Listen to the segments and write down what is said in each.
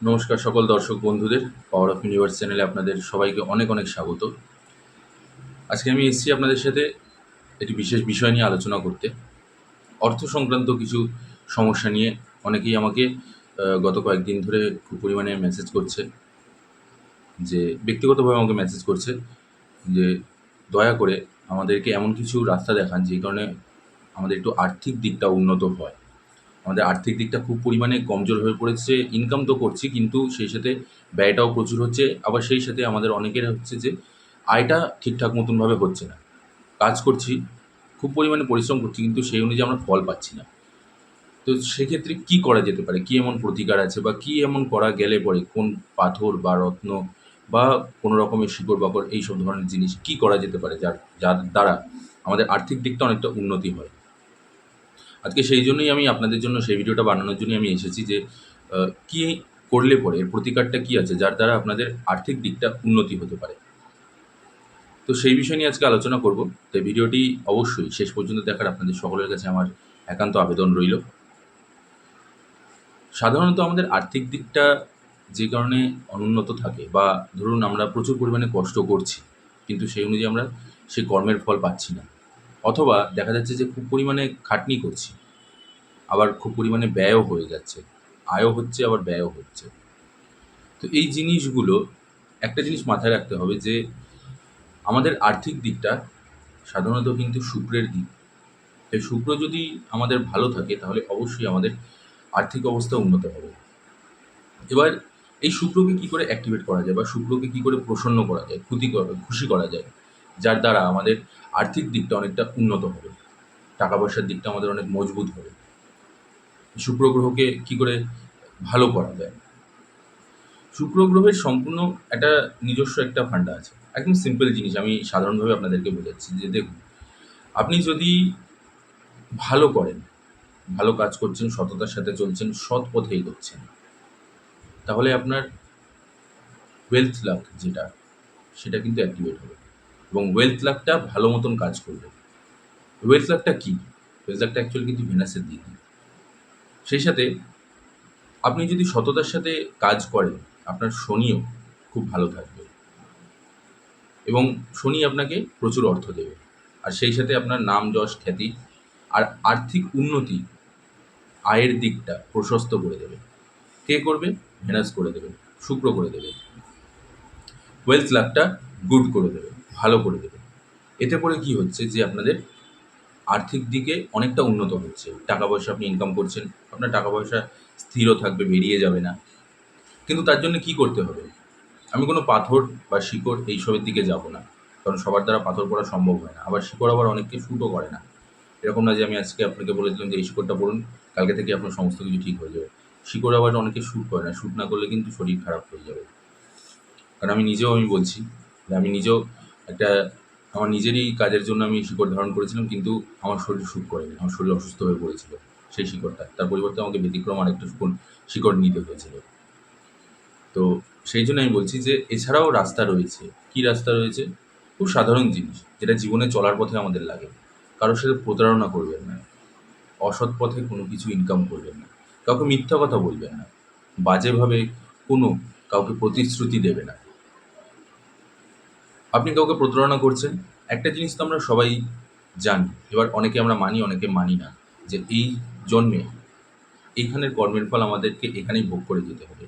নমস্কার সকল দর্শক বন্ধুদের। পাওয়ার অফ ইউনিভার্স চ্যানেলে আপনাদের সবাইকে অনেক অনেক স্বাগত। আজকে আমি এসেছি আপনাদের সাথে একটি বিশেষ বিষয় নিয়ে আলোচনা করতে। অর্থ সংক্রান্ত কিছু সমস্যা নিয়ে অনেকেই আমাকে গত কয়েকদিন ধরে খুব পরিমাণে মেসেজ করছে, যে ব্যক্তিগতভাবে আমাকে মেসেজ করছে যে দয়া করে আমাদেরকে এমন কিছু রাস্তা দেখান যে কারণে আমাদের একটু আর্থিক দিকটা উন্নত হয়। আমাদের আর্থিক দিকটা খুব পরিমাণে কমজোর হয়ে পড়েছে। ইনকাম তো করছি কিন্তু সেই সাথে ব্যয়টাও প্রচুর হচ্ছে। আবার সেই সাথে আমাদের অনেকের হচ্ছে যে আয়টা ঠিকঠাক মতনভাবে হচ্ছে না। কাজ করছি, খুব পরিমাণে পরিশ্রম করছি কিন্তু সেই অনুযায়ী আমরা ফল পাচ্ছি না। তো সেক্ষেত্রে কী করা যেতে পারে? কী এমন প্রতিকার আছে বা কী এমন করা গেলে পরে কোন পাথর বা রত্ন বা কোনো রকমের শিকড়-বাকড় এইসব ধরনের জিনিস কী করা যেতে পারে যার দ্বারা আমাদের আর্থিক দিকটা অনেকটা উন্নতি হয়? আজকে সেই জন্যই আমি আপনাদের জন্য সেই ভিডিওটা বানানোর জন্যই আমি এসেছি যে কী করলে পরে এর প্রতিকারটা কী আছে যার দ্বারা আপনাদের আর্থিক দিকটা উন্নতি হতে পারে। তো সেই বিষয় নিয়ে আজকে আলোচনা করব। তাই ভিডিওটি অবশ্যই শেষ পর্যন্ত দেখার আপনাদের সকলের কাছে আমার একান্ত আবেদন রইল। সাধারণত আমাদের আর্থিক দিকটা যে কারণে অনুন্নত থাকে বা ধরুন আমরা প্রচুর পরিমাণে কষ্ট করছি কিন্তু সেই অনুযায়ী আমরা সেই কর্মের ফল পাচ্ছি না। অথবা দেখা যাচ্ছে যে খুব পরিমাণে খাটনি করছি, আবার খুব পরিমাণে ব্যয়ও হয়ে যাচ্ছে। আয়ও হচ্ছে আবার ব্যয়ও হচ্ছে। তো এই জিনিসগুলো একটা জিনিস মাথায় রাখতে হবে যে আমাদের আর্থিক দিকটা সাধারণত কিন্তু শুক্রের দিক। তাই শুক্র যদি আমাদের ভালো থাকে তাহলে অবশ্যই আমাদের আর্থিক অবস্থা উন্নত হবে। এবার এই শুক্রকে কী করে অ্যাক্টিভেট করা যায় বা শুক্রকে কী করে প্রসন্ন করা যায়, খুশি করা যায়, যার দ্বারা আমাদের আর্থিক দিকটা অনেকটা উন্নত হবে, টাকা পয়সার দিকটা আমাদের অনেক মজবুত হবে। শুক্র গ্রহকে কী করে ভালো করা যায়? শুক্র গ্রহের সম্পূর্ণ একটা নিজস্ব একটা ফান্ডা আছে। একদম সিম্পল জিনিস আমি সাধারণভাবে আপনাদেরকে বোঝাচ্ছি যে দেখুন, আপনি যদি ভালো করেন, ভালো কাজ করছেন, সততার সাথে চলছেন, সৎ পথে এগোচ্ছেন, তাহলে আপনার ওয়েলথ লাক যেটা, সেটা কিন্তু অ্যাক্টিভেট হবে এবং ওয়েলথ লাকটা ভালো মতন কাজ করবে। ওয়েলথ লাকটা কী? ওয়েলথ লাকটা অ্যাকচুয়ালি কিন্তু ভেনাসের দিক। সেই সাথে আপনি যদি সততার সাথে কাজ করেন, আপনার শনিও খুব ভালো থাকবে এবং শনি আপনাকে প্রচুর অর্থ দেবে। আর সেই সাথে আপনার নাম, যশ, খ্যাতি আর আর্থিক উন্নতি, আয়ের দিকটা প্রশস্ত করে দেবে। কে করবে? ভেনাস করে দেবে, শুক্র করে দেবে। ওয়েলথ লাকটা গুড করে দেবে, ভালো করে দেবে। এতে করে কী হচ্ছে যে আপনাদের আর্থিক দিকে অনেকটা উন্নত হচ্ছে। টাকা পয়সা আপনি ইনকাম করছেন, আপনার টাকা পয়সা স্থিরও থাকবে, বেরিয়ে যাবে না। কিন্তু তার জন্য কী করতে হবে? আমি কোনো পাথর বা শিকড় এইসবের দিকে যাব না, কারণ সবার দ্বারা পাথর পড়া সম্ভব হয় না। আবার শিকড় আবার অনেককে শ্যুটও করে না। এরকম না যে আমি আজকে আপনাকে বলে দিলাম যে এই শিকড়টা পড়ুন, কালকে থেকে আপনার সমস্ত কিছু ঠিক হয়ে যাবে। শিকড় আবার অনেকে শ্যুট করে না। শ্যুট না করলে কিন্তু শরীর খারাপ হয়ে যাবে। কারণ আমি বলছি যে আমি নিজেও একটা আমার নিজেরই কাজের জন্য আমি শিকড় ধারণ করেছিলাম কিন্তু আমার শরীর শ্যুট করেনি। আমার শরীর অসুস্থ হয়ে পড়েছিল সেই শিকড়টা। তার পরিবর্তে আমাকে ব্যতিক্রম আরেকটা শিকড় নিতে হয়েছিল। তো সেই জন্য আমি বলছি যে এছাড়াও রাস্তা রয়েছে। কী রাস্তা রয়েছে? খুব সাধারণ জিনিস, যেটা জীবনে চলার পথে আমাদের লাগে। কারোর সাথে প্রতারণা করবেন না। অসৎ পথে কোনো কিছু ইনকাম করবেন না। কাউকে মিথ্যা কথা বলবেন না। বাজেভাবে কোনো কাউকে প্রতিশ্রুতি দেবে না। আপনি কাউকে প্রতারণা করছেন, একটা জিনিস তো আমরা সবাই জানি। এবার অনেকে আমরা মানি, অনেকে মানি না। যে এই জন্মে এইখানের কর্মের ফল আমাদেরকে এখানেই ভোগ করে যেতে হবে।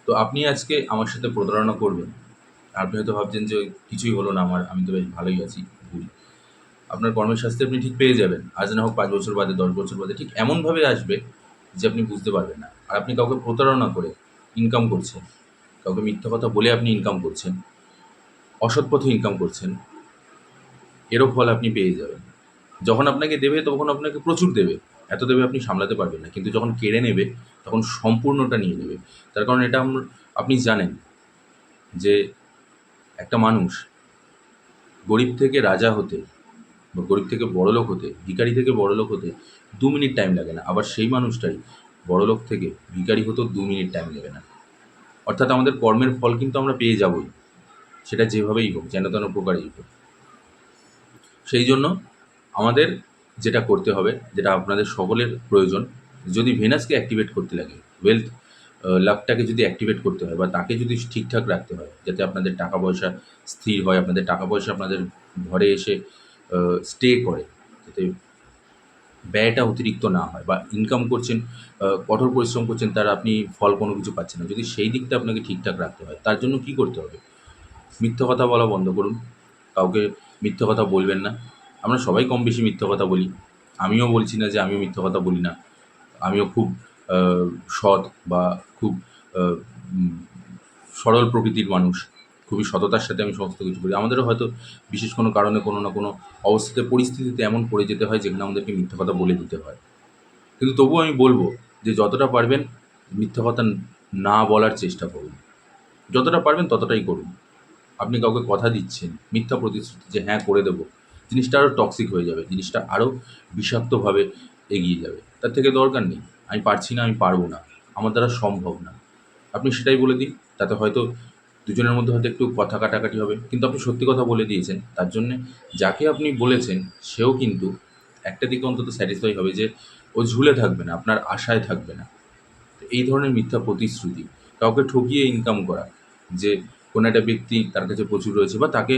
তো আপনি আজকে আমার সাথে প্রতারণা করবেন। আপনি হয়তো ভাবছেন যে কিছুই হলো না আমার, আমি তো বেশ ভালোই আছি। ভুল। আপনার কর্মের শাস্তি আপনি ঠিক পেয়ে যাবেন। আজ না হোক ৫ বছর বাদে, ১০ বছর বাদে ঠিক এমনভাবে আসবে যে আপনি বুঝতে পারবেন না। আর আপনি কাউকে প্রতারণা করে ইনকাম করছেন, কাউকে মিথ্যা কথা বলে আপনি ইনকাম করছেন, অসৎ পথে ইনকাম করছেন, এরও ফল আপনি পেয়ে যাবেন। যখন আপনাকে দেবে তখন আপনাকে প্রচুর দেবে। এত দেবে আপনি সামলাতে পারবেন না। কিন্তু যখন কেড়ে নেবে তখন সম্পূর্ণটা নিয়ে নেবে। তার কারণ এটা আপনি জানেন যে একটা মানুষ গরিব থেকে রাজা হতে বা গরিব থেকে বড়লোক হতে, ভিখারি থেকে বড়লোক হতে ২ মিনিট টাইম লাগে না। আবার সেই মানুষটাই বড়লোক থেকে ভিখারি হতেও ২ মিনিট টাইম নেবে না। অর্থাৎ আমাদের কর্মের ফল কিন্তু আমরা পেয়ে যাবই। সেটা যেভাবেই হোক, যেন তেন প্রকারেই হোক। সেই জন্য আমাদের যেটা করতে হবে, যেটা আপনাদের সকলের প্রয়োজন, যদি ভেনাসকে অ্যাক্টিভেট করতে লাগে, ওয়েলথ লাকটাকে যদি অ্যাক্টিভেট করতে হয় বা তাকে যদি ঠিকঠাক রাখতে হয় যাতে আপনাদের টাকা পয়সা স্থির হয়, আপনাদের টাকা পয়সা আপনাদের ঘরে এসে স্টে করে, যাতে ব্যয়টা অতিরিক্ত না হয় বা ইনকাম করছেন, কঠোর পরিশ্রম করছেন, তার আপনি ফল কোনো কিছু পাচ্ছেন না। যদি সেই দিকটা আপনাকে ঠিকঠাক রাখতে হয়, তার জন্য কী করতে হবে? মিথ্যা কথা বলা বন্ধ করুন। কাউকে মিথ্যা কথা বলবেন না। আমরা সবাই কম বেশি মিথ্যা কথা বলি। আমিও বলছি না যে আমিও মিথ্যা কথা বলি না। আমিও খুব আ সৎ বা খুব আ উম সরল প্রকৃতির মানুষ। খুবই সততার সাথে আমি সমস্ত কিছু করি। আমাদেরও হয়তো বিশেষ কোনো কারণে কোনো না কোনো অবস্থাতে পরিস্থিতিতে এমন পড়ে যেতে হয় যেখানে আমাদেরকে মিথ্যা কথা বলে দিতে হয়। কিন্তু তবুও আমি বলব যে যতটা পারবেন মিথ্যা কথা না বলার চেষ্টা করুন। যতটা পারবেন ততটাই করুন। আপনি কাউকে কথা দিচ্ছেন, মিথ্যা প্রতিশ্রুতি যে হ্যাঁ করে দেবো। জিনিসটা আরও টক্সিক হয়ে যাবে। জিনিসটা আরও বিষাক্তভাবে এগিয়ে যাবে। তার থেকে দরকার নেই। আমি পারছি না, আমি পারব না। আমার দ্বারা সম্ভব না। আপনি সেটাই বলে দিন। তাতে হয়তো দুজনের মধ্যে হয়তো একটু কথা কাটাকাটি হবে। কিন্তু আপনি সত্যি কথা বলে দিয়েছেন। তার জন্যে যাকে আপনি বলেছেন সেও কিন্তু একটা দিকে অন্তত স্যাটিসফাই হবে যে ও ঝুলে থাকবে না, আপনার আশায় থাকবে না। তো এই ধরনের মিথ্যা প্রতিশ্রুতি, কাউকে ঠকিয়ে ইনকাম করা, যে কোনো একটা ব্যক্তি তার কাছে প্রচুর রয়েছে বা তাকে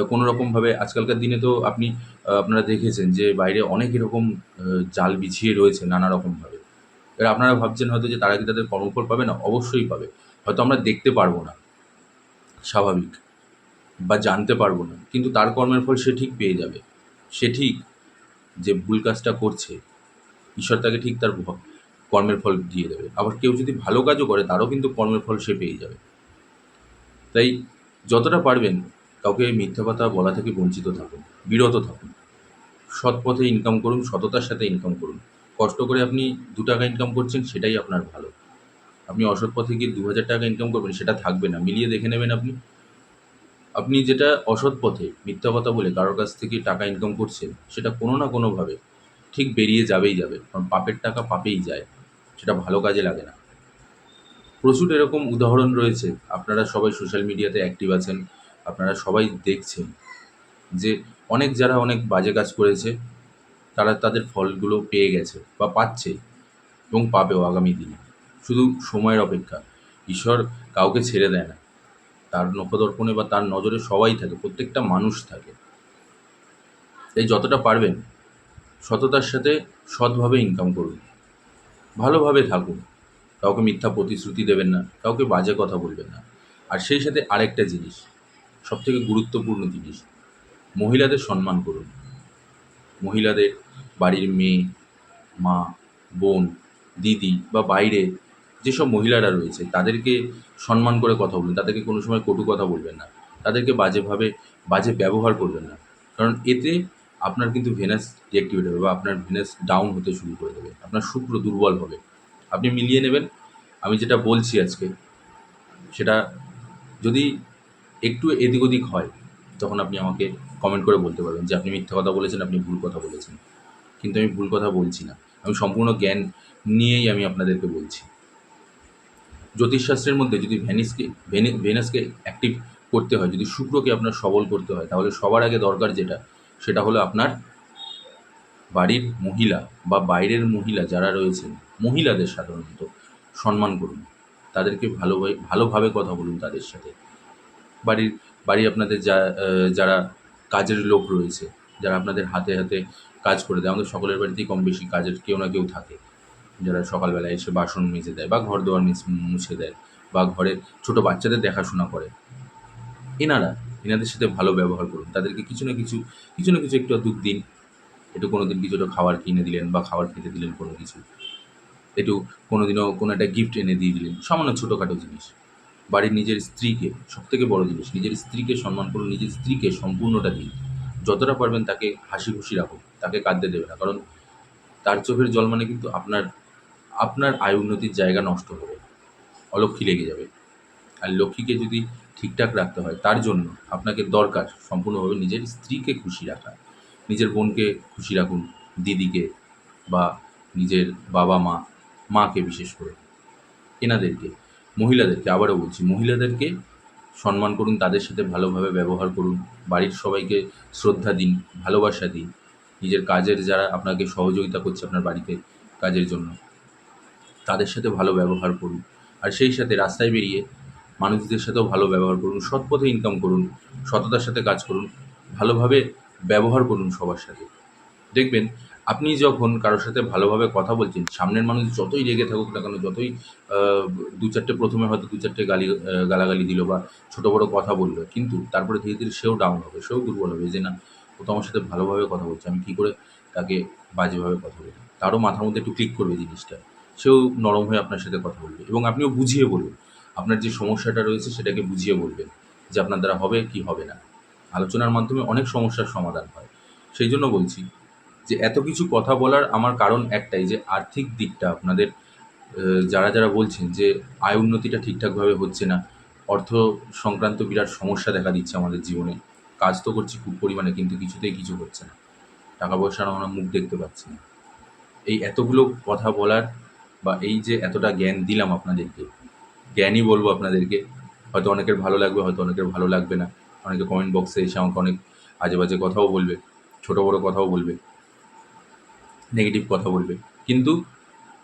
কোনো রকমভাবে আজকালকার দিনে তো আপনি আপনারা দেখেছেন যে বাইরে অনেক এরকম জাল বিছিয়ে রয়েছে নানা রকমভাবে। এবার আপনারা ভাবছেন হয়তো যে তারা কি তাদের কর্মফল পাবে না? অবশ্যই পাবে। হয়তো আমরা দেখতে পারব না, স্বাভাবিক, বা জানতে পারব না। কিন্তু তার কর্মের ফল সে ঠিক পেয়ে যাবে। সে ঠিক যে ভুল কাজটা করছে, ঈশ্বর তাকে ঠিক তার কর্মের ফল দিয়ে দেবে। আবার কেউ যদি ভালো কাজও করে তারও কিন্তু কর্মের ফল সে পেয়ে যাবে। তাই যতটা পারবেন কাউকে মিথ্যা কথা বলা থেকে বঞ্চিত থাকুন, বিরত থাকুন। সৎ পথে ইনকাম করুন, সততার সাথে ইনকাম করুন। কষ্ট করে আপনি ৳২ ইনকাম করছেন সেটাই আপনার ভালো। আপনি অসৎ পথে গিয়ে ৳২,০০০ ইনকাম করবেন সেটা থাকবে না। মিলিয়ে দেখে নেবেন আপনি। আপনি যেটা অসৎ পথে মিথ্যা কথা বলে কারোর কাছ থেকে টাকা ইনকাম করছেন সেটা কোনো না কোনোভাবে ঠিক বেরিয়ে যাবেই যাবে। কারণ পাপের টাকা পাপেই যায়। সেটা ভালো কাজে লাগে না। প্রচুর এরকম উদাহরণ রয়েছে। আপনারা সবাই সোশ্যাল মিডিয়াতে অ্যাক্টিভ আছেন। আপনারা সবাই দেখছেন যে যারা অনেক বাজে কাজ করেছে তারা তাদের ফলগুলো পেয়ে গেছে বা পাচ্ছে এবং পাবেও আগামী দিনে। শুধু সময়ের অপেক্ষা। ঈশ্বর কাউকে ছেড়ে দেয় না। তার নখদর্পণে বা তার নজরে সবাই থাকে। প্রত্যেকটা মানুষ থাকে। তাই যতটা পারবেন সততার সাথে সৎভাবে ইনকাম করুন। ভালোভাবে থাকুন। কাউকে মিথ্যা প্রতিশ্রুতি দেবেন না। কাউকে বাজে কথা বলবেন না। আর সেই সাথে আরেকটা জিনিস, সবথেকে গুরুত্বপূর্ণ জিনিস, মহিলাদের সম্মান করুন। মহিলাদের, বাড়ির মেয়ে, মা, বোন, দিদি বা বাইরে যেসব মহিলারা রয়েছে তাদেরকে সম্মান করে কথা বলুন। তাদেরকে কোনো সময় কটু কথা বলবেন না। তাদেরকে বাজেভাবে বাজে ব্যবহার করবেন না। কারণ এতে আপনার কিন্তু ভেনাস ডিঅ্যাক্টিভেট হবে বা আপনার ভেনাস ডাউন হতে শুরু করে দেবে। আপনার শুক্র দুর্বল হবে। আপনি মিলিয়ে নেবেন। আমি যেটা বলছি আজকে সেটা যদি একটু এদিক ওদিক হয় তখন আপনি আমাকে কমেন্ট করে বলতে পারবেন যে আপনি মিথ্যা কথা বলেছেন, আপনি ভুল কথা বলেছেন। কিন্তু আমি ভুল কথা বলছি না। আমি সম্পূর্ণ জ্ঞান নিয়েই আমি আপনাদেরকে বলছি। জ্যোতিষশাস্ত্রের মধ্যে যদি ভেনাসকে অ্যাক্টিভ করতে হয়, যদি শুক্রকে আপনার সবল করতে হয়, তাহলে সবার আগে দরকার যেটা, সেটা হলো আপনার বাড়ির মহিলা বা বাইরের মহিলা যারা রয়েছেন, মহিলাদের সাধারণত সম্মান করুন। তাদেরকে ভালোভাবে কথা বলুন তাদের সাথে। বাড়ির বাড়ির আপনাদের যারা কাজের লোক রয়েছে, যারা আপনাদের হাতে হাতে কাজ করে দেয়, আমাদের সকলের বাড়িতেই কম বেশি কাজের কেউ না কেউ থাকে। যারা সকালবেলা এসে বাসন মেজে দেয় বা ঘর-দুয়ার মুছে দেয় বা ঘরের ছোটো বাচ্চাদের দেখাশোনা করে। এনাদের সাথে ভালো ব্যবহার করুন। তাদেরকে কিছু না কিছু একটু আধটু দিন। একটু কোনোদিন কিছু একটা খাবার কিনে দিলেন বা খাবার খেতে দিলেন কোনো কিছু। একটু কোনোদিনও কোনো একটা গিফট এনে দিয়ে দিলেন। সামান্য ছোটোখাটো জিনিস। বাড়ির নিজের স্ত্রীকে, সবথেকে বড় জিনিস, নিজের স্ত্রীকে সম্মান করুন, নিজের স্ত্রীকে সম্পূর্ণটা দিন। যতটা পারবেন তাকে হাসিখুশি রাখুন, তাকে কাঁদতে দেবেন না। কারণ তার চোখের জল মানে কিন্তু আপনার আয় উন্নতির জায়গা নষ্ট হবে। অলক্ষ্মী লেগে যাবে। আর লক্ষ্মীকে যদি ঠিকঠাক রাখতে হয় তার জন্য আপনাকে দরকার সম্পূর্ণভাবে নিজের স্ত্রীকে খুশি রাখা। নিজের বোনকে খুশি রাখুন, দিদিকে বা নিজের বাবা-মা, মাকে বিশেষ করে। এনাদেরকে, মহিলাদেরকে, আবারও বলছি মহিলাদেরকে সম্মান করুন, তাদের সাথে ভালোভাবে ব্যবহার করুন। বাড়ির সবাইকে শ্রদ্ধা দিন, ভালোবাসা দিন। নিজের কাজের যারা আপনাকে সহযোগিতা করছে আপনার বাড়িতে কাজের জন্য, তাদের সাথে ভালো ব্যবহার করুন। আর সেই সাথে রাস্তায় বেরিয়ে মানুষদের সাথেও ভালো ব্যবহার করুন, সৎ পথে ইনকাম করুন, সততার সাথে কাজ করুন, ভালোভাবে ব্যবহার করুন সবার সাথে। দেখবেন আপনি যখন কারোর সাথে ভালোভাবে কথা বলছেন, সামনের মানুষ যতই রেগে থাকুক না কেন, যতই আ ২-৪ টে প্রথমে হয়তো ২-৪ টে গালাগালি দিল বা ছোট বড় কথা বলল। কিন্তু তারপরে ধীরে, ধীরে সেও ডাউন হবে, সেও দুর্বল হবে যে না, ও তো আমার সাথে ভালোভাবে কথা বলছে। আমি কী করে তাকে বাজেভাবে কথা বলি? তারও মাথার মধ্যে একটু ক্লিক করবে জিনিসটা। সেও নরম হয়ে আপনার সাথে কথা বলবে এবং আপনিও বুঝিয়ে বলুন। আপনার যে সমস্যাটা রয়েছে সেটাকে বুঝিয়ে বলবেন যে আপনার দ্বারা হবে কি হবে না। আলোচনার মাধ্যমে অনেক সমস্যার সমাধান হয়। সেইজন্য বলছি যে এত কিছু কথা বলার আমার কারণ একটাই, যে আর্থিক দিকটা আপনাদের যারা বলছেন যে আয় উন্নতিটা ঠিকঠাকভাবে হচ্ছে না, অর্থ সংক্রান্ত বিরাট সমস্যা দেখা দিচ্ছে আমাদের জীবনে। কাজ তো করছি খুব পরিমাণে কিন্তু কিছুতেই কিছু হচ্ছে না। টাকা পয়সার আমরা মুখ দেখতে পাচ্ছি না। এই এতগুলো কথা বলার বা এই যে এতটা জ্ঞান দিলাম আপনাদেরকে, জ্ঞানই বলবো আপনাদেরকে। হয়তো অনেকের ভালো লাগবে, হয়তো অনেকের ভালো লাগবে না। অনেকে কমেন্ট বক্সে এসে আমাকে অনেক আজে-বাজে কথাও বলবে, ছোট বড় কথাও বলবে, নেগেটিভ কথা বলবে। কিন্তু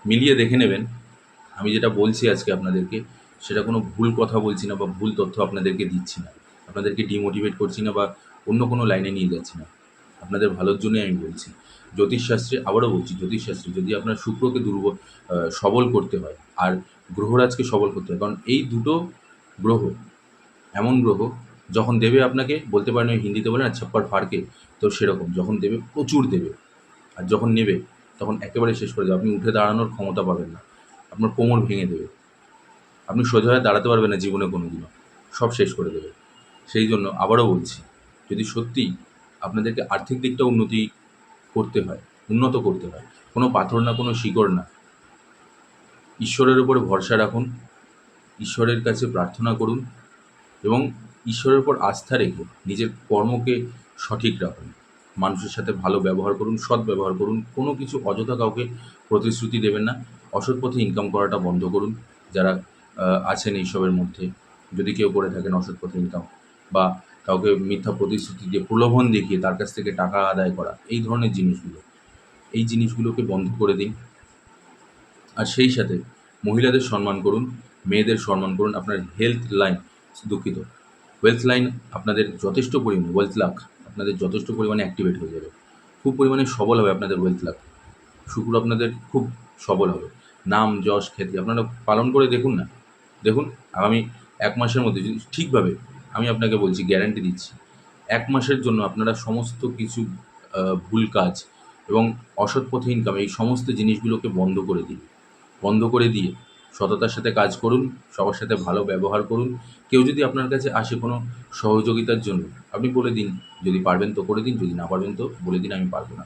মিলিয়ে দেখে নেবেন, আমি যেটা বলছি আজকে আপনাদেরকে, সেটা কোনো ভুল কথা বলছি না বা ভুল তথ্য আপনাদেরকে দিচ্ছি না। আপনাদেরকে ডিমোটিভেট করছি না বা অন্য কোনো লাইনে নিয়ে যাচ্ছি না। আপনাদের ভালোর জন্যই আমি বলছি। জ্যোতিষশাস্ত্রে আবারও বলছি, জ্যোতিষশাস্ত্রে যদি আপনার শুক্রকে সবল করতে হয় আর গ্রহরাজকে সবল করতে হয়। কারণ এই দুটো গ্রহ এমন গ্রহ, যখন দেবে আপনাকে, বলতে পারেন ওই হিন্দিতে বলে না ছাপ্পাড় ফাড় কে, তো সেরকম যখন দেবে প্রচুর দেবে। আর যখন নেবে তখন একেবারে শেষ করে দেবে। আপনি উঠে দাঁড়ানোর ক্ষমতা পাবেন না। আপনার কোমর ভেঙে দেবে। আপনি সোজা হয়ে দাঁড়াতে পারবেন না জীবনে কোনোদিনও। সব শেষ করে দেবে। সেই জন্য আবারও বলছি, যদি সত্যিই আপনাদেরকে আর্থিক দিকটা করতে হয়, উন্নত করতে হয়, কোনো পাথর না, কোনো শিকড় না, ঈশ্বরের উপরে ভরসা রাখুন, ঈশ্বরের কাছে প্রার্থনা করুন এবং ঈশ্বরের উপর আস্থা রেখে নিজের কর্মকে সঠিক রাখুন। মানুষের সাথে ভালো ব্যবহার করুন, সৎ ব্যবহার করুন। কোনো কিছু অযথা কাউকে প্রতিশ্রুতি দেবেন না। অসৎ পথে ইনকাম করাটা বন্ধ করুন। যারা আছেন এইসবের মধ্যে, যদি কেউ করে থাকেন অসৎ পথে ইনকাম বা কাউকে মিথ্যা প্রতিশ্রুতি দিয়ে প্রলোভন দেখিয়ে তার কাছ থেকে টাকা আদায় করা, এই ধরনের জিনিসগুলো, এই জিনিসগুলোকে বন্ধ করে দিন। আর সেই সাথে মহিলাদের সম্মান করুন, মেয়েদের সম্মান করুন। আপনার হেলথ লাইন, দুঃখিত, ওয়েলথ লাইন আপনাদের যথেষ্ট পরিমাণে, ওয়েলথ লাক আপনাদের যথেষ্ট পরিমাণে অ্যাক্টিভেট হয়ে যাবে। খুব পরিমাণে সবল হবে আপনাদের ওয়েলথ লাক। শুক্র আপনাদের খুব সবল হবে। নাম, যশ, খ্যাতি আপনারা পালন করে দেখুন না। দেখুন আগামী ১ মাসের মধ্যে যদি ঠিকভাবে, আমি আপনাকে বলছি, গ্যারান্টি দিচ্ছি, ১ মাসের জন্য আপনারা সমস্ত কিছু ভুল কাজ এবং অসৎ পথে ইনকাম, এই সমস্ত জিনিসগুলোকে বন্ধ করে দিন। বন্ধ করে দিয়ে সততার সাথে কাজ করুন, সবার সাথে ভালো ব্যবহার করুন। কেউ যদি আপনার কাছে আসে কোনো সহযোগিতার জন্য, আপনি বলে দিন, যদি পারবেন তো করে দিন, যদি না পারবেন তো বলে দিন আমি পারব না।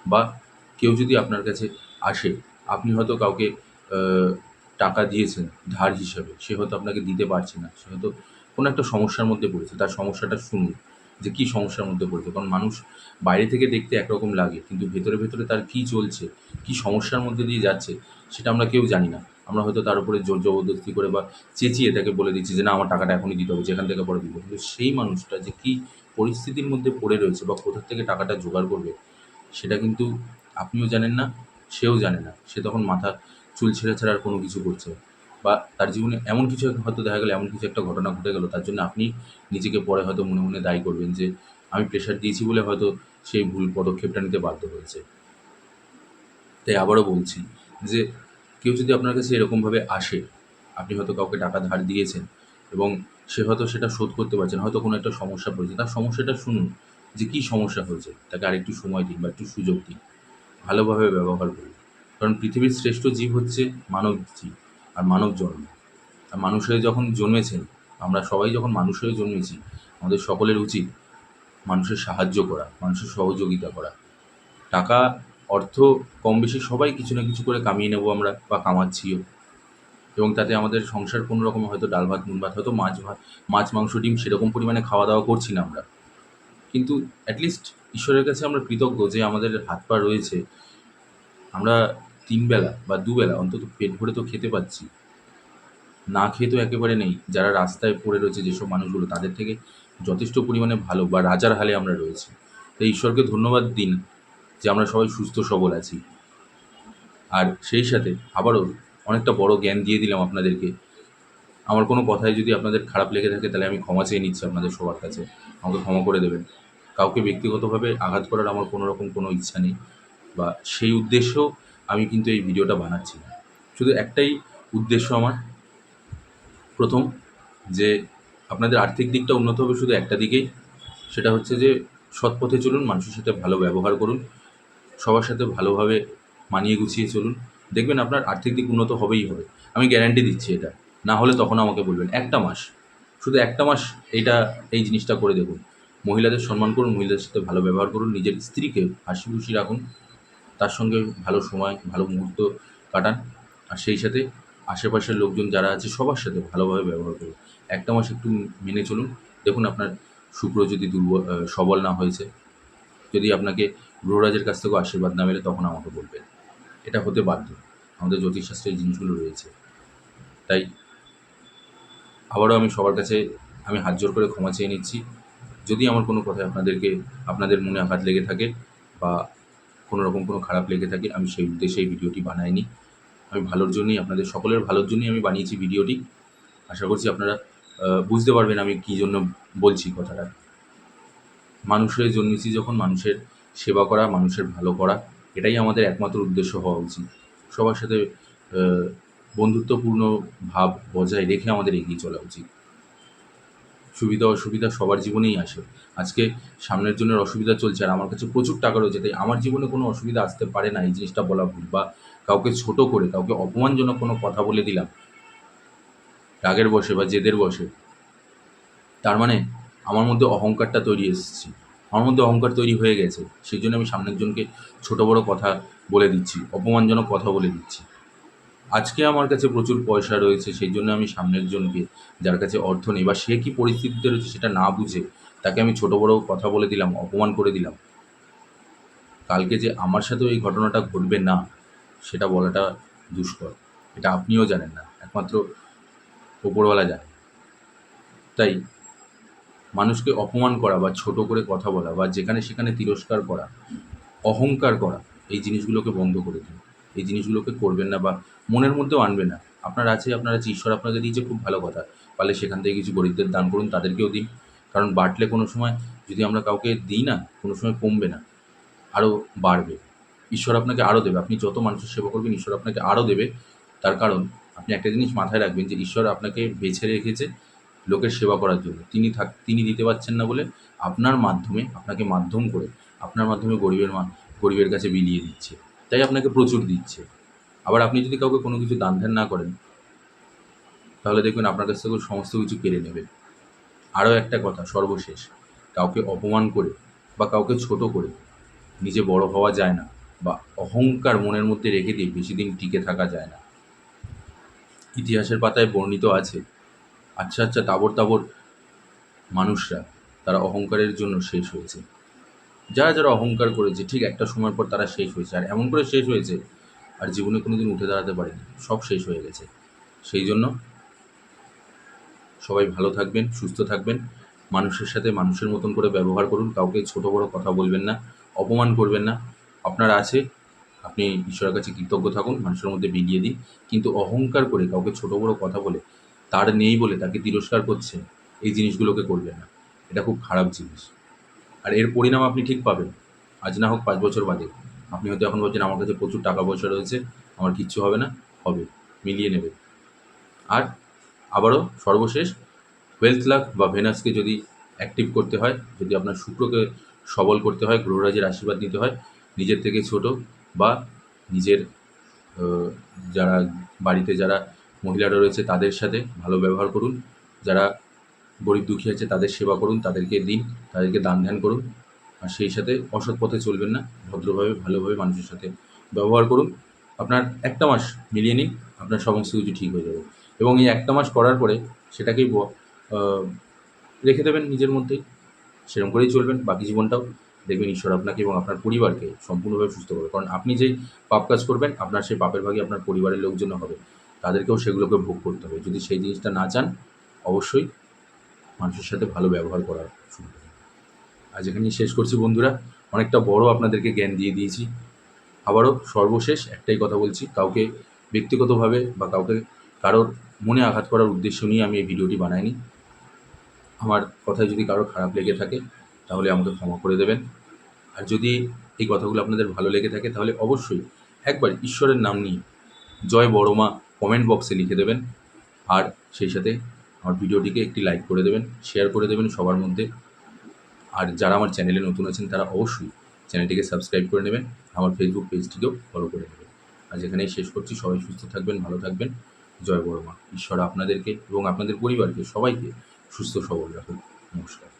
বা কেউ যদি আপনার কাছে আসে, আপনি হয়তো কাউকে আ টাকা দিয়েছেন ধার হিসাবে, সে হয়তো আপনাকে দিতে পারছে না। সে হয়তো কোনো একটা সমস্যার মধ্যে পড়েছে। তার সমস্যাটা শুনুন যে কী সমস্যার মধ্যে পড়েছে। কারণ মানুষ বাইরে থেকে দেখতে একরকম লাগে, কিন্তু ভেতরে, ভেতরে তার কী চলছে, কী সমস্যার মধ্যে দিয়ে যাচ্ছে, সেটা আমরা কেউ জানি না। আমরা হয়তো তার উপরে জোর জবরদস্তি করে বা চেঁচিয়ে তাকে বলে দিচ্ছি যে, "না, আমার টাকাটা এখনই দিতে হবে, যেখান থেকে পরে দিব।" কিন্তু সেই মানুষটা যে কী পরিস্থিতির মধ্যে পড়ে রয়েছে বা কোথা থেকে টাকাটা জোগাড় করবে, সেটা কিন্তু আপনিও জানেন না, সেও জানে না। সে তখন মাথা চুল ছেঁড়া ছাড়া আর কোনো কিছু করছে না। বা তার জীবনে এমন কিছু হয়তো দেখা গেল, এমন কিছু একটা ঘটনা ঘটে গেল, তার জন্য আপনি নিজেকে পরে হয়তো মনে, মনে দায়ী করবেন যে, "আমি প্রেশার দিয়েছি বলে হয়তো সেই ভুল পদক্ষেপটা নিতে বাধ্য হয়েছে।" তাই আবারও বলছি যে, কেউ যদি আপনার কাছে এরকমভাবে আসে, আপনি হয়তো কাউকে টাকা ধার দিয়েছেন এবং সে হয়তো সেটা শোধ করতে পারছে না, হয়তো কোনো একটা সমস্যা পড়েছে। তার সমস্যাটা শুনুন যে কী সমস্যা হয়েছে। তাকে আরেকটু সময় দিন বা একটু সুযোগ দিন। ভালোভাবে ব্যবহার করুন। কারণ পৃথিবীর শ্রেষ্ঠ জীব হচ্ছে মানব জীব আর মানব জন্ম। আর মানুষ হয়ে যখন জন্মেছেন, আমরা সবাই যখন মানুষ হয়ে জন্মেছি, আমাদের সকলের উচিত মানুষের সাহায্য করা, মানুষের সহযোগিতা করা। টাকা, অর্থ কম বেশি সবাই কিছু না কিছু করে কামিয়ে নেব আমরা বা কামাচ্ছিও, এবং তাতে আমাদের সংসার কোনো রকমে হয়তো ডাল ভাত, নুন ভাত, হয়তো মাছ, মাংস, ডিম সেরকম পরিমাণে খাওয়া-দাওয়া করছি না আমরা। কিন্তু এট লিস্ট ঈশ্বরের কাছে আমরা কৃতজ্ঞ যে আমাদের হাত পা রয়েছে। আমরা ৩ বেলা বা ২ বেলা অন্তত পেট ভরে তো খেতে পাচ্ছি। না খেয়ে তো একেবারে নেই। যারা রাস্তায় পড়ে রয়েছে যেসব মানুষগুলো, তাদের থেকে যথেষ্ট পরিমাণে ভালো বা রাজার হালে আমরা রয়েছি। তাই ঈশ্বরকে ধন্যবাদ দিন যে আমরা সবাই সুস্থ সবল আছি। আর সেই সাথে আবারও অনেকটা বড় জ্ঞান দিয়ে দিলাম আপনাদেরকে আমার কোনো কথায় যদি আপনাদের খারাপ লেগে থাকে তাহলে আমি ক্ষমা চেয়ে নিচ্ছি আপনাদের সবার কাছে। আমাকে ক্ষমা করে দেবেন। কাউকে ব্যক্তিগতভাবে আঘাত করার আমার কোনো রকম কোনো ইচ্ছা নেই বা সেই উদ্দেশ্যেও আমি কিন্তু এই ভিডিওটা বানাচ্ছি না। শুধু একটাই উদ্দেশ্য আমার, প্রথম যে আপনাদের আর্থিক দিকটা উন্নত হবে শুধু একটা দিকেই, সেটা হচ্ছে যে সৎ পথে চলুন, মানুষের সাথে ভালো ব্যবহার করুন, সবার সাথে ভালোভাবে মানিয়ে গুছিয়ে চলুন। দেখবেন আপনার আর্থিক দিক উন্নত হবেই হবে। আমি গ্যারান্টি দিচ্ছি এটা। না হলে তখন আমাকে বলবেন। একটা মাস, শুধু একটা মাস এই জিনিসটা করে দেখুন। মহিলাদের সম্মান করুন, মহিলাদের সাথে ভালো ব্যবহার করুন, নিজের স্ত্রীকে হাসিখুশি রাখুন, তার সঙ্গে ভালো সময়, ভালো মুহূর্ত কাটান। আর সেই সাথে আশেপাশের লোকজন যারা আছে সবার সাথে ভালোভাবে ব্যবহার করুন। একটা মাস একটু মেনে চলুন। দেখুন আপনার শুক্র যদি সবল না হয়েছে, যদি আপনাকে গ্রহরাজের কাছ থেকেও আশীর্বাদ না মেলে, তখন আমাকে বলবেন। এটা হতে বাধ্য। আমাদের জ্যোতিষশাস্ত্রে এই জিনিসগুলো রয়েছে। তাই আবারও আমি সবার কাছে আমি হাত জোড় করে ক্ষমা চেয়ে নিচ্ছি। যদি আমার কোনো কথায় আপনাদের মনে আঘাত লেগে থাকে বা কোনো রকম কোনো খারাপ লেগে থাকে, আমি সেই উদ্দেশ্যে এই ভিডিওটি বানাইনি। আমি ভালোর জন্যই, আপনাদের সকলের ভালোর জন্যই আমি বানিয়েছি ভিডিওটি। আশা করছি আপনারা বুঝতে পারবেন আমি কী জন্য বলছি কথাটা। মানুষ হয়ে জন্মেছি যখন, মানুষের সেবা করা, মানুষের ভালো করা, এটাই আমাদের একমাত্র উদ্দেশ্য হওয়া উচিত। সবার সাথে বন্ধুত্বপূর্ণ ভাব বজায় রেখে আমাদের এগিয়ে চলা উচিত। সুবিধা অসুবিধা সবার জীবনেই আসে। আজকে সামনের জনের অসুবিধা চলছে আর আমার কাছে প্রচুর টাকা রয়েছে, তাই আমার জীবনে কোনো অসুবিধা আসতে পারে না, এই জিনিসটা বলা ভুল। বা কাউকে ছোট করে, কাউকে অপমানজনক কোনো কথা বলে দিলাম রাগের বশে বা জেদের বশে, তার মানে আমার মধ্যে অহংকারটা তৈরি এসেছে, আমার মধ্যে অহংকার তৈরি হয়ে গেছে। সেই জন্য আমি সামনের জনকে ছোট বড় কথা বলে দিচ্ছি, অপমানজনক কথা বলে দিচ্ছি। আজকে আমার কাছে প্রচুর পয়সা রয়েছে, সেই জন্য আমি সামনের জনকে, যার কাছে অর্থ নেই বা সে কী পরিস্থিতিতে রয়েছে সেটা না বুঝে, তাকে আমি ছোট বড় কথা বলে দিলাম, অপমান করে দিলাম। কালকে যে আমার সাথেও এই ঘটনাটা ঘটবে না, সেটা বলাটা দুষ্কর। এটা আপনিও জানেন না, একমাত্র ওপরওয়ালা জানে। তাই মানুষকে অপমান করা বা ছোট করে কথা বলা বা যেখানে সেখানে তিরস্কার করা, অহংকার করা, এই জিনিসগুলোকে বন্ধ করে দিন। এই জিনিসগুলোকে করবেন না বা মনের মধ্যেও আনবেন না। আপনার আছে, ঈশ্বর আপনাকে দিয়েছে, খুব ভালো কথা। পারলে সেখান থেকে কিছু গরিবদের দান করুন, তাদেরকেও দিন। কারণ বাঁটলে কোনো সময় যদি আমরা কাউকে দিই না, কোনো সময় কমবে না, আরও বাড়বে। ঈশ্বর আপনাকে আরও দেবে। আপনি যত মানুষের সেবা করবেন, ঈশ্বর আপনাকে আরও দেবে। তার কারণ আপনি একটা জিনিস মাথায় রাখবেন যে ঈশ্বর আপনাকে বেছে রেখেছে লোকের সেবা করার জন্য। তিনি দিতে পারছেন না বলে আপনাকে মাধ্যম করে, আপনার মাধ্যমে গরিবের কাছে বিলিয়ে দিচ্ছে। তাই আপনাকে প্রচুর দিচ্ছে। আবার আপনি যদি কাউকে কোনো কিছু দান ধ্যান না করেন, তাহলে দেখবেন আপনার কাছ থেকেও সমস্ত কিছু কেড়ে নেবে। আরও একটা কথা, সর্বশেষ, কাউকে অপমান করে বা কাউকে ছোট করে নিজে বড় হওয়া যায় না, বা অহংকার মনের মধ্যে রেখে দিয়ে বেশি দিন টিকে থাকা যায় না। ইতিহাসের পাতায় বর্ণিত আছে, আচ্ছা আচ্ছা তাবর তাবর মানুষরা, তারা অহংকারের জন্য শেষ হয়েছে। যারা যারা অহংকার করেছে, ঠিক একটা সময় পর তারা শেষ হয়েছে। আর এমন করে শেষ হয়েছে, আর জীবনে কোনো দিন উঠে দাঁড়াতে পারেনি, সব শেষ হয়ে গেছে। সেই জন্য সবাই ভালো থাকবেন, সুস্থ থাকবেন, মানুষের সাথে মানুষের মতন করে ব্যবহার করুন, কাউকে ছোট বড় কথা বলবেন না, অপমান করবেন না। আপনার আছে, আপনি ঈশ্বরের কাছে কৃতজ্ঞ থাকুন, মানুষের মধ্যে বিলিয়ে দিন। কিন্তু অহংকার করে কাউকে ছোট বড় কথা বলে, তার নেই বলে তাকে তিরস্কার করছেন, এই জিনিসগুলোকে করবেন না। এটা খুব খারাপ জিনিস। আর এর পরিণাম আপনি ঠিক পাবেন, আজ না হোক 5 বছর বাদে। আপনি হয়তো এখন ভাবছেন আমার কাছে প্রচুর টাকা পয়সা রয়েছে, আমার কিচ্ছু হবে না। হবে, মিলিয়ে নেবে। আর আবারও সর্বশেষ, ওয়েলথ লাক বা ভেনাসকে যদি অ্যাক্টিভ করতে হয়, যদি আপনার শুক্রকে সবল করতে হয়, গ্রহরাজের আশীর্বাদ নিতে হয়, নিজের থেকে ছোট বা নিজের যারা বাড়িতে যারা মহিলারা রয়েছে তাদের সাথে ভালো ব্যবহার করুন, যারা গরিব দুঃখী আছে তাদের সেবা করুন, তাদেরকে দিন, তাদেরকে দান ধ্যান করুন। আর সেই সাথে অসৎ পথে চলবেন না, ভদ্রভাবে ভালোভাবে মানুষের সাথে ব্যবহার করুন। আপনার একটা মাস মিলিয়ে নিন, আপনার সমস্ত কিছু ঠিক হয়ে যাবে। এবং এই একটা মাস করার পরে সেটাকেই রেখে দেবেন নিজের মধ্যেই, সেরকম করেই চলবেন বাকি জীবনটাও। দেখবেন ঈশ্বর আপনাকে এবং আপনার পরিবারকে সম্পূর্ণভাবে সুস্থ করবে। কারণ আপনি যেই পাপ কাজ করবেন, আপনার সেই পাপের ভাগই আপনার পরিবারের লোকজনও হবে, তাদেরকেও সেগুলোকে ভোগ করতে হবে। যদি সেই জিনিসটা না চান, অবশ্যই মানুষের সাথে ভালো ব্যবহার করা শুরু করুন। আজ এখানেই শেষ করছি বন্ধুরা, অনেকটা বড় আপনাদেরকে জ্ঞান দিয়ে দিয়েছি। আবারও সর্বশেষ একটাই কথা বলছি, কাউকে ব্যক্তিগতভাবে বা কারোর মনে আঘাত করার উদ্দেশ্য নিয়ে আমি এই ভিডিওটি বানাইনি। আমার কথায় যদি কারো খারাপ লেগে থাকে তাহলে আমাকে ক্ষমা করে দেবেন। আর যদি এই কথাগুলো আপনাদের ভালো লেগে থাকে তাহলে অবশ্যই একবার ঈশ্বরের নাম নিয়ে জয় বড় মা কমেন্ট বক্সে লিখে দেবেন। আর সেই সাথে আমার ভিডিওটিকে একটি লাইক করে দেবেন, শেয়ার করে দেবেন সবার মধ্যে। আর যারা আমার চ্যানেলে নতুন আছেন তারা অবশ্যই চ্যানেলটিকে সাবস্ক্রাইব করে নেবেন, আমার ফেসবুক পেজটিকেও ফলো করে নেবেন। আজ এখানেই শেষ করছি। সবাই সুস্থ থাকবেন, ভালো থাকবেন। জয় বড় মা। ঈশ্বর আপনাদেরকে এবং আপনাদের পরিবারকে সবাইকে সুস্থ সবল রাখুন। নমস্কার।